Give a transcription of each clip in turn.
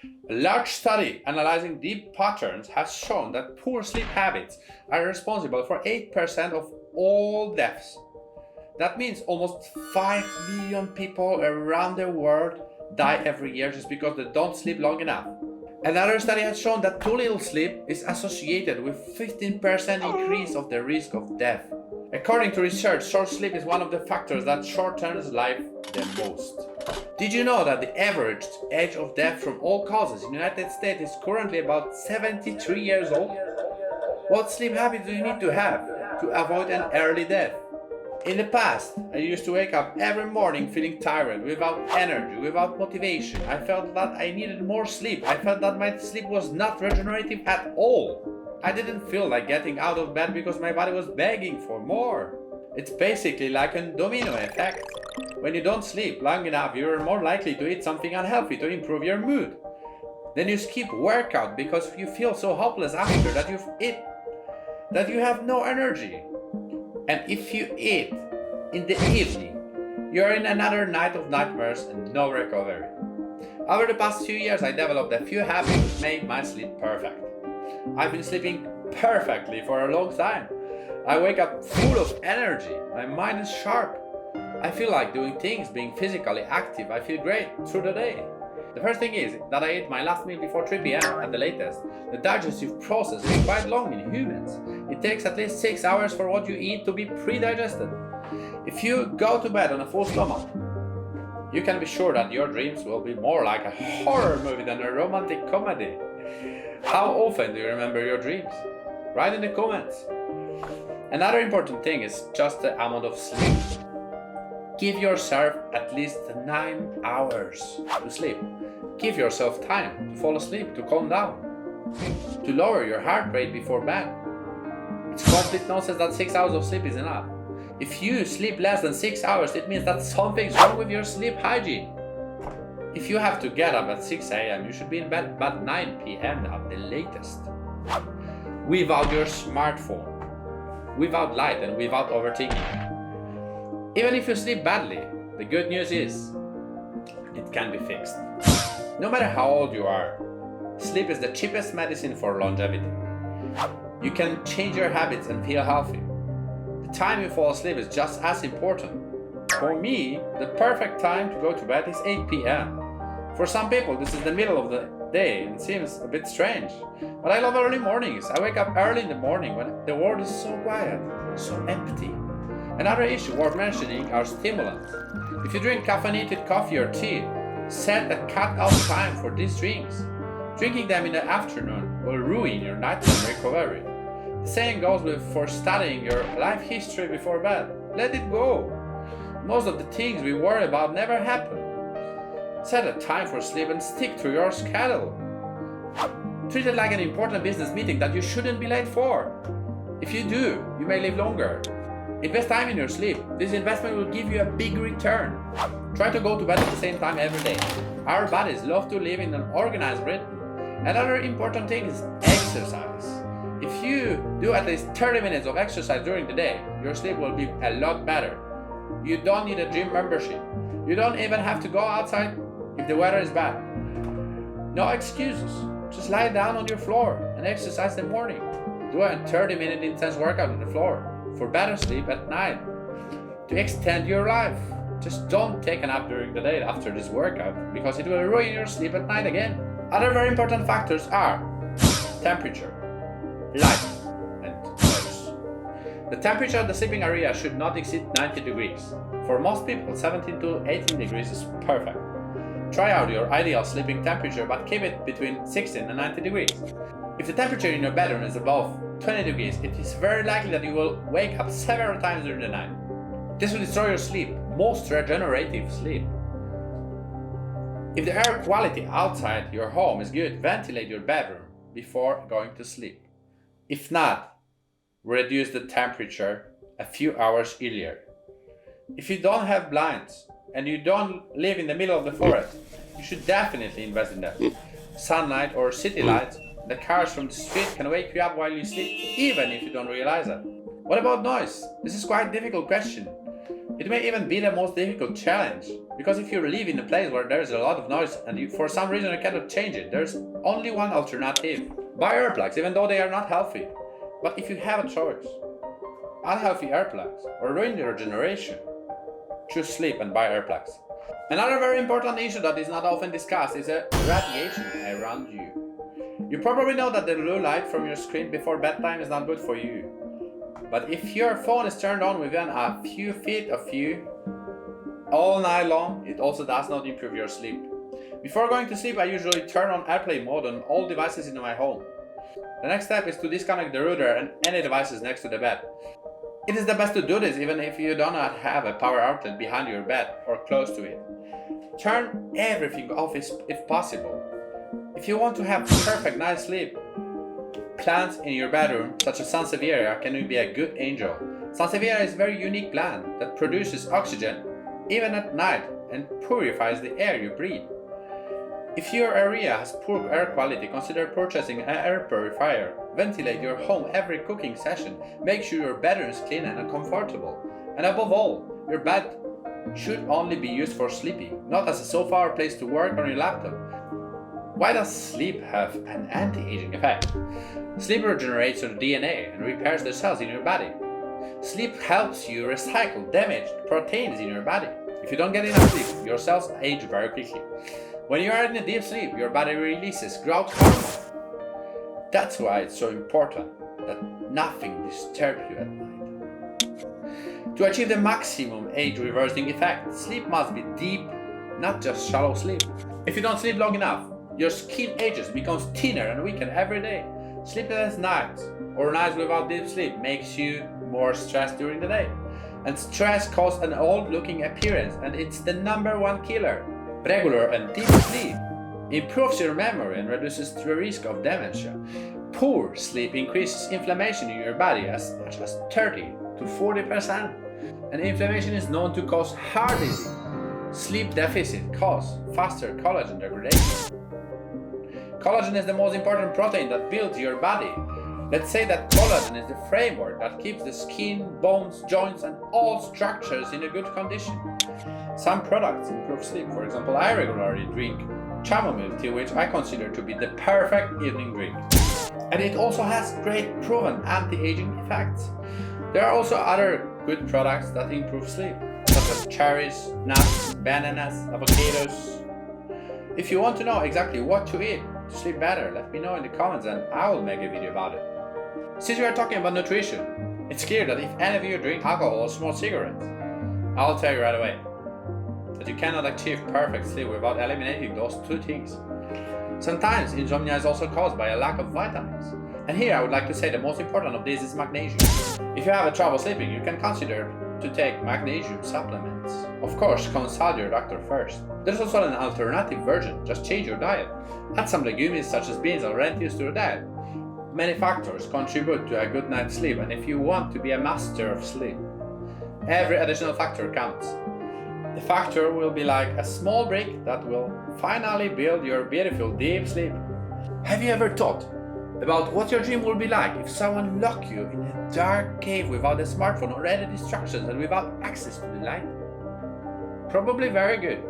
A large study analyzing deep patterns has shown that poor sleep habits are responsible for 8% of all deaths. That means almost 5 million people around the world die every year just because they don't sleep long enough. Another study has shown that too little sleep is associated with 15% increase of the risk of death. According to research, short sleep is one of the factors that shortens life the most. Did you know that the average age of death from all causes in the United States is currently about 73 years old? What sleep habits do you need to have to avoid an early death? In the past, I used to wake up every morning feeling tired, without energy, without motivation. I felt that I needed more sleep. I felt that my sleep was not regenerative at all. I didn't feel like getting out of bed because my body was begging for more. It's basically like a domino effect. When you don't sleep long enough, you're more likely to eat something unhealthy to improve your mood. Then you skip workout because you feel so hopeless after that you have no energy. And if you eat in the evening, you're in another night of nightmares and no recovery. Over the past few years, I developed a few habits that make my sleep perfect. I've been sleeping perfectly for a long time. I wake up full of energy. My mind is sharp. I feel like doing things, being physically active. I feel great through the day. The first thing is that I eat my last meal before 3 p.m. at the latest. The digestive process is quite long in humans. It takes at least 6 hours for what you eat to be pre-digested. If you go to bed on a full stomach, you can be sure that your dreams will be more like a horror movie than a romantic comedy. How often do you remember your dreams? Write in the comments. Another important thing is just the amount of sleep. Give yourself at least 9 hours to sleep. Give yourself time to fall asleep, to calm down, to lower your heart rate before bed. It's complete nonsense that 6 hours of sleep is enough. If you sleep less than 6 hours, it means that something's wrong with your sleep hygiene. If you have to get up at 6 a.m., you should be in bed by 9 p.m. at the latest. Without your smartphone, without light, and without overthinking. Even if you sleep badly, the good news is it can be fixed. No matter how old you are, sleep is the cheapest medicine for longevity. You can change your habits and feel healthy. The time you fall asleep is just as important. For me, the perfect time to go to bed is 8 p.m. For some people, this is the middle of the day and seems a bit strange. But I love early mornings. I wake up early in the morning when the world is so quiet, so empty. Another issue worth mentioning are stimulants. If you drink caffeinated coffee or tea, set a cut-off time for these drinks. Drinking them in the afternoon will ruin your nighttime recovery. The saying goes for studying your life history before bed. Let it go. Most of the things we worry about never happen. Set a time for sleep and stick to your schedule. Treat it like an important business meeting that you shouldn't be late for. If you do, you may live longer. Invest time in your sleep. This investment will give you a big return. Try to go to bed at the same time every day. Our bodies love to live in an organized rhythm. Another important thing is exercise. If you do at least 30 minutes of exercise during the day, your sleep will be a lot better. You don't need a gym membership. You don't even have to go outside if the weather is bad. No excuses. Just lie down on your floor and exercise in the morning. Do a 30-minute intense workout on the floor for better sleep at night. To extend your life, just don't take a nap during the day after this workout because it will ruin your sleep at night again. Other very important factors are temperature, light, and noise. The temperature of the sleeping area should not exceed 90 degrees. For most people, 17 to 18 degrees is perfect. Try out your ideal sleeping temperature, but keep it between 16 and 90 degrees. If the temperature in your bedroom is above 20 degrees, it is very likely that you will wake up several times during the night. This will destroy your sleep, most regenerative sleep. If the air quality outside your home is good, ventilate your bedroom before going to sleep. If not, reduce the temperature a few hours earlier. If you don't have blinds and you don't live in the middle of the forest, you should definitely invest in them. Sunlight or city lights, the cars from the street can wake you up while you sleep, even if you don't realize it. What about noise? This is quite a difficult question. It may even be the most difficult challenge, because if you live in a place where there is a lot of noise and for some reason you cannot change it, there's only one alternative. Buy earplugs, even though they are not healthy. But if you have a choice, unhealthy earplugs or ruin your generation, choose sleep and buy earplugs. Another very important issue that is not often discussed is the radiation around you. You probably know that the blue light from your screen before bedtime is not good for you. But if your phone is turned on within a few feet of you all night long, it also does not improve your sleep. Before going to sleep, I usually turn on airplane mode on all devices in my home. The next step is to disconnect the router and any devices next to the bed. It is the best to do this even if you do not have a power outlet behind your bed or close to it. Turn everything off if possible. If you want to have perfect night's sleep, plants in your bedroom, such as Sansevieria, can be a good angel. Sansevieria is a very unique plant that produces oxygen even at night and purifies the air you breathe. If your area has poor air quality, consider purchasing an air purifier. Ventilate your home every cooking session. Make sure your bedroom is clean and comfortable. And above all, your bed should only be used for sleeping, not as a sofa or place to work on your laptop. Why does sleep have an anti-aging effect? Sleep regenerates your DNA and repairs the cells in your body. Sleep helps you recycle damaged proteins in your body. If you don't get enough sleep, your cells age very quickly. When you are in a deep sleep, your body releases growth hormone. That's why it's so important that nothing disturbs you at night. To achieve the maximum age-reversing effect, sleep must be deep, not just shallow sleep. If you don't sleep long enough, your skin ages, becomes thinner and weaker every day. Sleepless nights or nights without deep sleep makes you more stressed during the day. And stress causes an old-looking appearance, and it's the #1 killer. Regular and deep sleep improves your memory and reduces the risk of dementia. Poor sleep increases inflammation in your body as much as 30 to 40%. And inflammation is known to cause heart disease. Sleep deficit causes faster collagen degradation. Collagen is the most important protein that builds your body. Let's say that collagen is the framework that keeps the skin, bones, joints, and all structures in a good condition. Some products improve sleep. For example, I regularly drink chamomile tea, which I consider to be the perfect evening drink. And it also has great proven anti-aging effects. There are also other good products that improve sleep, such as cherries, nuts, bananas, avocados. If you want to know exactly what to eat to sleep better, let me know in the comments and I will make a video about it. Since we are talking about nutrition, it's clear that if any of you drink alcohol or smoke cigarettes, I'll tell you right away that you cannot achieve perfect sleep without eliminating those two things. Sometimes insomnia is also caused by a lack of vitamins. And here I would like to say the most important of these is magnesium. If you have trouble sleeping, you can consider to take magnesium supplements. Of course, consult your doctor first. There's also an alternative version, just change your diet. Add some legumes such as beans or lentils to your diet. Many factors contribute to a good night's sleep, and if you want to be a master of sleep, every additional factor counts. The factor will be like a small brick that will finally build your beautiful deep sleep. Have you ever thought about what your dream will be like if someone locked you in a dark cave without a smartphone or any distractions and without access to the light? Probably very good.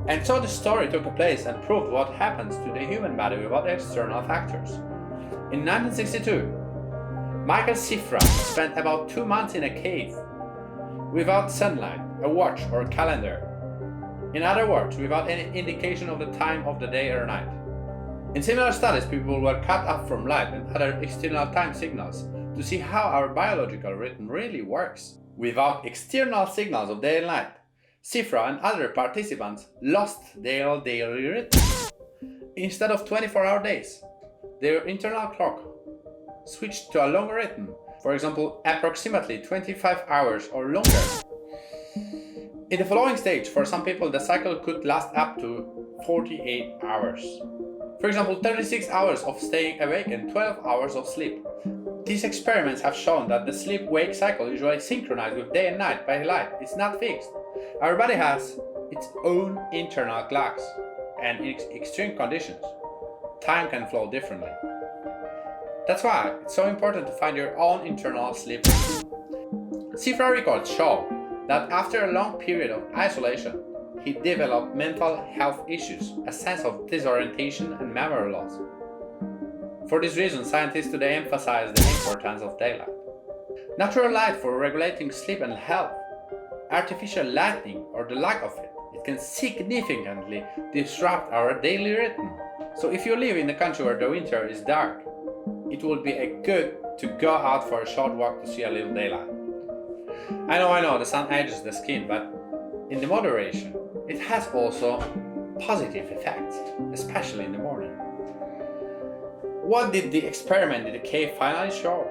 And so the story took place and proved what happens to the human body without external factors. In 1962, Michael Cifra spent about 2 months in a cave without sunlight, a watch or calendar. In other words, without any indication of the time of the day or night. In similar studies, people were cut off from light and other external time signals to see how our biological rhythm really works. Without external signals of day and night, Cifra and other participants lost their daily rhythm. Instead of 24-hour days, their internal clock switched to a longer rhythm, for example, approximately 25 hours or longer. In the following stage, for some people, the cycle could last up to 48 hours. For example, 36 hours of staying awake and 12 hours of sleep. These experiments have shown that the sleep-wake cycle usually synchronized with day and night by light. It's not fixed. Our body has its own internal clocks, and in extreme conditions, time can flow differently. That's why it's so important to find your own internal sleep. Cifra records show that after a long period of isolation, he developed mental health issues, a sense of disorientation and memory loss. For this reason, scientists today emphasize the importance of daylight. Natural light for regulating sleep and health. Artificial lighting or the lack of it can significantly disrupt our daily rhythm. So if you live in a country where the winter is dark, it will be good to go out for a short walk to see a little daylight. I know, the sun ages the skin, but in the moderation, it has also positive effects, especially in the morning. What did the experiment in the cave finally show?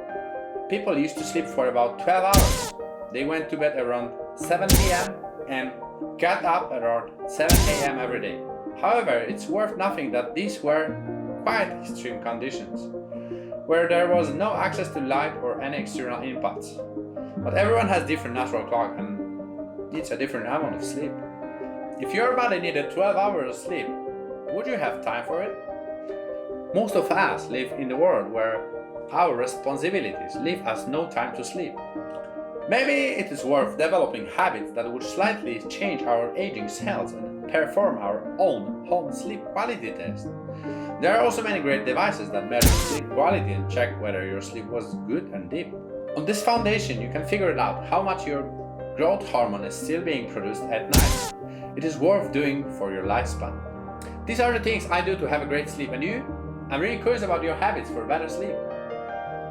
People used to sleep for about 12 hours. They went to bed around 7 p.m. and got up around 7 a.m. every day. However, it's worth noting that these were quite extreme conditions, where there was no access to light or any external inputs. But everyone has different natural clock and needs a different amount of sleep. If your body needed 12 hours of sleep, would you have time for it? Most of us live in the world where our responsibilities leave us no time to sleep. Maybe it is worth developing habits that would slightly change our aging cells and perform our own home sleep quality test. There are also many great devices that measure sleep quality and check whether your sleep was good and deep. On this foundation, you can figure out how much your growth hormone is still being produced at night. It is worth doing for your lifespan. These are the things I do to have a great sleep, and you? I'm really curious about your habits for better sleep.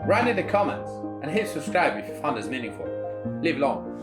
Write in the comments and hit subscribe if you found this meaningful. Live long.